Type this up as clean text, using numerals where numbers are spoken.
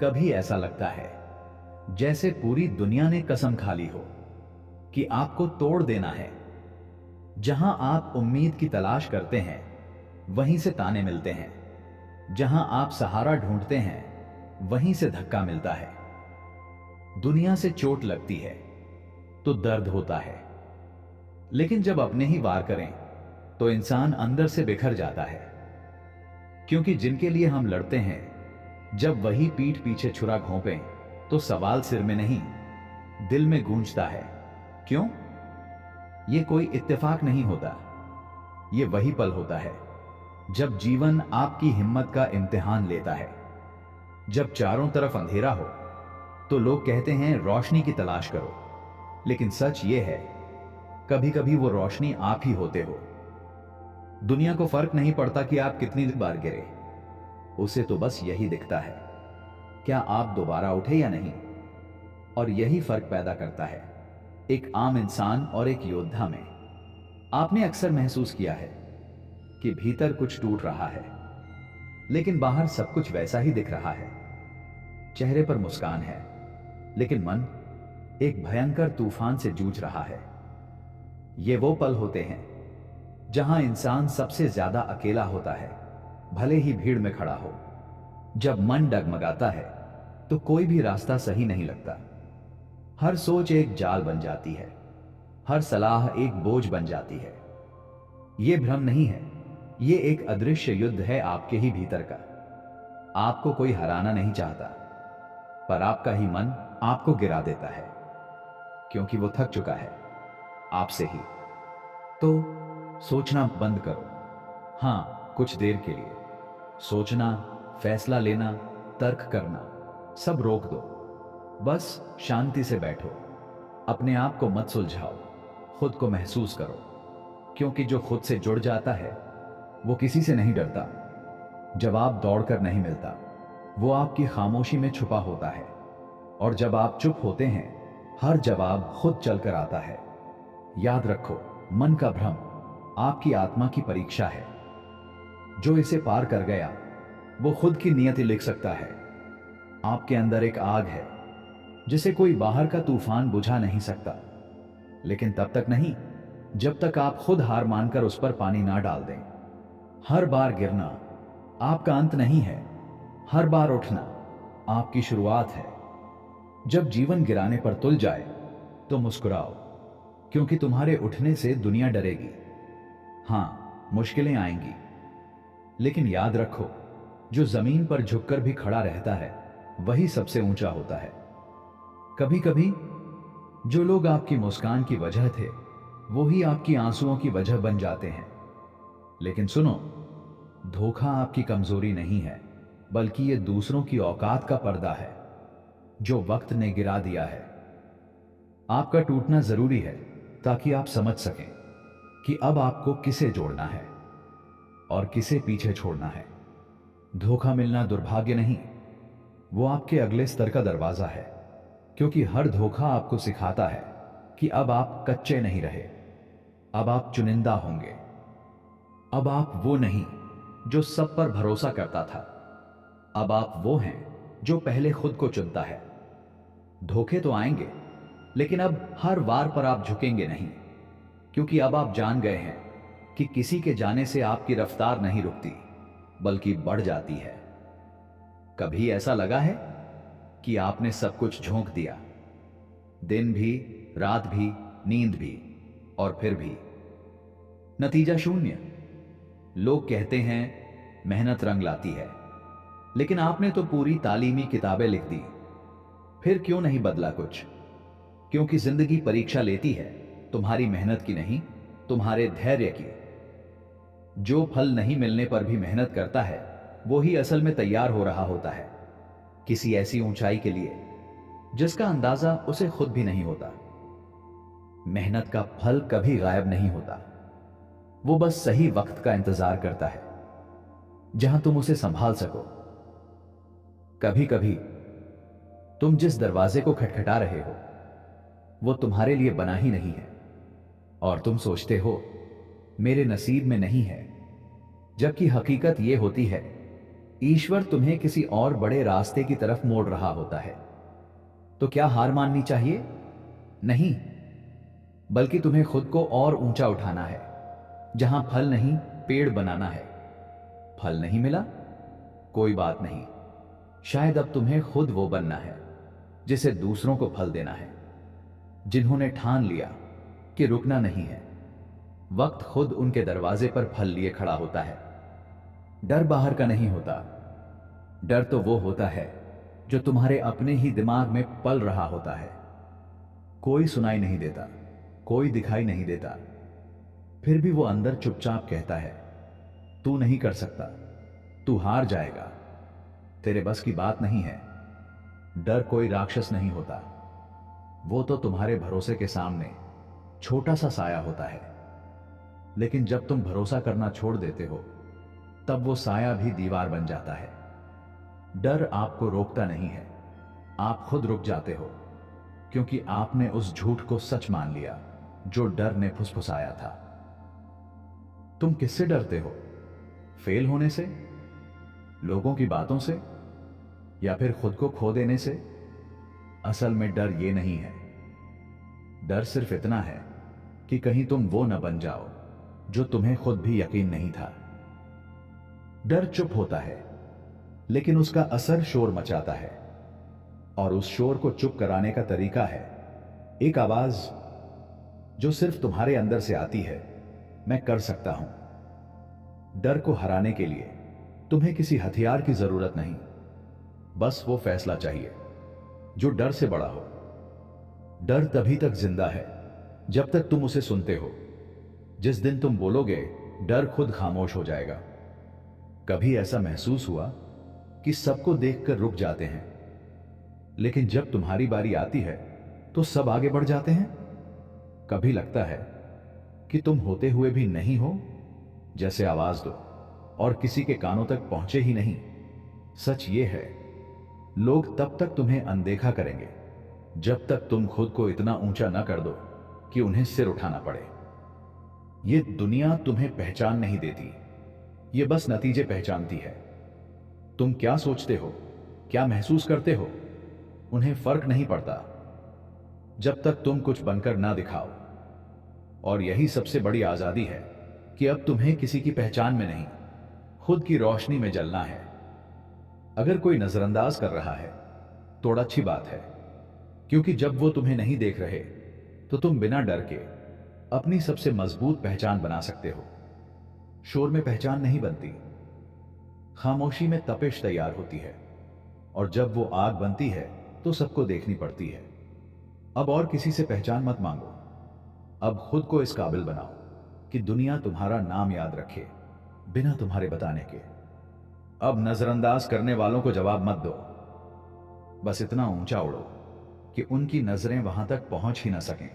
कभी ऐसा लगता है जैसे पूरी दुनिया ने कसम खा ली हो कि आपको तोड़ देना है। जहां आप उम्मीद की तलाश करते हैं, वहीं से ताने मिलते हैं। जहां आप सहारा ढूंढते हैं, वहीं से धक्का मिलता है। दुनिया से चोट लगती है तो दर्द होता है, लेकिन जब अपने ही वार करें तो इंसान अंदर से बिखर जाता है। क्योंकि जिनके लिए हम लड़ते हैं, जब वही पीठ पीछे छुरा घोंपें तो सवाल सिर में नहीं, दिल में गूंजता है। क्यों? ये कोई इत्तेफाक नहीं होता। ये वही पल होता है जब जीवन आपकी हिम्मत का इम्तिहान लेता है। जब चारों तरफ अंधेरा हो तो लोग कहते हैं रोशनी की तलाश करो, लेकिन सच ये है, कभी कभी वो रोशनी आप ही होते हो। दुनिया को फर्क नहीं पड़ता कि आप कितनी बार गिरे, उसे तो बस यही दिखता है, क्या आप दोबारा उठे या नहीं। और यही फर्क पैदा करता है एक आम इंसान और एक योद्धा में। आपने अक्सर महसूस किया है कि भीतर कुछ टूट रहा है, लेकिन बाहर सब कुछ वैसा ही दिख रहा है। चेहरे पर मुस्कान है, लेकिन मन एक भयंकर तूफान से जूझ रहा है। ये वो पल होते हैं जहां इंसान सबसे ज्यादा अकेला होता है, भले ही भीड़ में खड़ा हो। जब मन डगमगाता है तो कोई भी रास्ता सही नहीं लगता। हर सोच एक जाल बन जाती है, हर सलाह एक बोझ बन जाती है। यह भ्रम नहीं है, यह एक अदृश्य युद्ध है आपके ही भीतर का। आपको कोई हराना नहीं चाहता, पर आपका ही मन आपको गिरा देता है, क्योंकि वो थक चुका है आपसे ही। तो सोचना बंद करो। हां, कुछ देर के लिए सोचना, फैसला लेना, तर्क करना, सब रोक दो। बस शांति से बैठो, अपने आप को मत सुलझाओ, खुद को महसूस करो। क्योंकि जो खुद से जुड़ जाता है वो किसी से नहीं डरता। जवाब दौड़कर नहीं मिलता, वो आपकी खामोशी में छुपा होता है। और जब आप चुप होते हैं, हर जवाब खुद चलकर आता है। याद रखो, मन का भ्रम आपकी आत्मा की परीक्षा है। जो इसे पार कर गया वो खुद की नियति लिख सकता है। आपके अंदर एक आग है जिसे कोई बाहर का तूफान बुझा नहीं सकता, लेकिन तब तक नहीं जब तक आप खुद हार मानकर उस पर पानी ना डाल दें। हर बार गिरना आपका अंत नहीं है, हर बार उठना आपकी शुरुआत है। जब जीवन गिराने पर तुल जाए तो मुस्कुराओ, क्योंकि तुम्हारे उठने से दुनिया डरेगी। हां, मुश्किलें आएंगी, लेकिन याद रखो, जो जमीन पर झुककर भी खड़ा रहता है वही सबसे ऊंचा होता है। कभी कभी जो लोग आपकी मुस्कान की वजह थे, वो ही आपकी आंसुओं की वजह बन जाते हैं। लेकिन सुनो, धोखा आपकी कमजोरी नहीं है, बल्कि ये दूसरों की औकात का पर्दा है जो वक्त ने गिरा दिया है। आपका टूटना जरूरी है ताकि आप समझ सकें कि अब आपको किसे जोड़ना है और किसे पीछे छोड़ना है। धोखा मिलना दुर्भाग्य नहीं, वो आपके अगले स्तर का दरवाजा है। क्योंकि हर धोखा आपको सिखाता है कि अब आप कच्चे नहीं रहे, अब आप चुनिंदा होंगे। अब आप वो नहीं जो सब पर भरोसा करता था, अब आप वो हैं जो पहले खुद को चुनता है। धोखे तो आएंगे, लेकिन अब हर वार पर आप झुकेंगे नहीं, क्योंकि अब आप जान गए हैं कि किसी के जाने से आपकी रफ्तार नहीं रुकती, बल्कि बढ़ जाती है। कभी ऐसा लगा है कि आपने सब कुछ झोंक दिया, दिन भी, रात भी, नींद भी, और फिर भी नतीजा शून्य। लोग कहते हैं मेहनत रंग लाती है, लेकिन आपने तो पूरी तालीमी किताबें लिख दी, फिर क्यों नहीं बदला कुछ? क्योंकि जिंदगी परीक्षा लेती है तुम्हारी मेहनत की नहीं, तुम्हारे धैर्य की। जो फल नहीं मिलने पर भी मेहनत करता है, वो ही असल में तैयार हो रहा होता है किसी ऐसी ऊंचाई के लिए जिसका अंदाजा उसे खुद भी नहीं होता। मेहनत का फल कभी गायब नहीं होता, वो बस सही वक्त का इंतजार करता है जहां तुम उसे संभाल सको। कभी कभी तुम जिस दरवाजे को खटखटा रहे हो वो तुम्हारे लिए बना ही नहीं है, और तुम सोचते हो मेरे नसीब में नहीं है, जबकि हकीकत यह होती है ईश्वर तुम्हें किसी और बड़े रास्ते की तरफ मोड़ रहा होता है। तो क्या हार माननी चाहिए? नहीं, बल्कि तुम्हें खुद को और ऊंचा उठाना है। जहां फल नहीं, पेड़ बनाना है। फल नहीं मिला? कोई बात नहीं। शायद अब तुम्हें खुद वो बनना है जिसे दूसरों को फल देना है, जिन्होंने ठान लिया कि रुकना नहीं है। वक्त खुद उनके दरवाजे पर फल लिए खड़ा होता है। डर बाहर का नहीं होता। डर तो वो होता है जो तुम्हारे अपने ही दिमाग में पल रहा होता है। कोई सुनाई नहीं देता, कोई दिखाई नहीं देता, फिर भी वो अंदर चुपचाप कहता है, तू नहीं कर सकता, तू हार जाएगा, तेरे बस की बात नहीं है। डर कोई राक्षस नहीं होता। वो तो तुम्हारे भरोसे के सामने छोटा सा साया होता है। लेकिन जब तुम भरोसा करना छोड़ देते हो, तब वो साया भी दीवार बन जाता है। डर आपको रोकता नहीं है, आप खुद रुक जाते हो, क्योंकि आपने उस झूठ को सच मान लिया जो डर ने फुसफुसाया था। तुम किससे डरते हो? फेल होने से, लोगों की बातों से, या फिर खुद को खो देने से? असल में डर ये नहीं है। डर सिर्फ इतना है कि कहीं तुम वो न बन जाओ जो तुम्हें खुद भी यकीन नहीं था। डर चुप होता है, लेकिन उसका असर शोर मचाता है, और उस शोर को चुप कराने का तरीका है एक आवाज जो सिर्फ तुम्हारे अंदर से आती है, मैं कर सकता हूं। डर को हराने के लिए तुम्हें किसी हथियार की जरूरत नहीं, बस वो फैसला चाहिए जो डर से बड़ा हो। डर तभी तक जिंदा है जब तक तुम उसे सुनते हो। जिस दिन तुम बोलोगे, डर खुद खामोश हो जाएगा। कभी ऐसा महसूस हुआ कि सबको देखकर रुक जाते हैं, लेकिन जब तुम्हारी बारी आती है तो सब आगे बढ़ जाते हैं? कभी लगता है कि तुम होते हुए भी नहीं हो, जैसे आवाज दो और किसी के कानों तक पहुंचे ही नहीं। सच ये है, लोग तब तक तुम्हें अनदेखा करेंगे जब तक तुम खुद को इतना ऊंचा न कर दो कि उन्हें सिर उठाना पड़े। ये दुनिया तुम्हें पहचान नहीं देती, ये बस नतीजे पहचानती है। तुम क्या सोचते हो, क्या महसूस करते हो, उन्हें फर्क नहीं पड़ता जब तक तुम कुछ बनकर ना दिखाओ। और यही सबसे बड़ी आजादी है कि अब तुम्हें किसी की पहचान में नहीं, खुद की रोशनी में जलना है। अगर कोई नजरअंदाज कर रहा है तो अच्छी बात है, क्योंकि जब वो तुम्हें नहीं देख रहे तो तुम बिना डर के अपनी सबसे मजबूत पहचान बना सकते हो। शोर में पहचान नहीं बनती, खामोशी में तपिश तैयार होती है, और जब वो आग बनती है तो सबको देखनी पड़ती है। अब और किसी से पहचान मत मांगो, अब खुद को इस काबिल बनाओ कि दुनिया तुम्हारा नाम याद रखे बिना तुम्हारे बताने के। अब नजरअंदाज करने वालों को जवाब मत दो, बस इतना ऊंचा उड़ो कि उनकी नजरें वहां तक पहुंच ही ना सकें।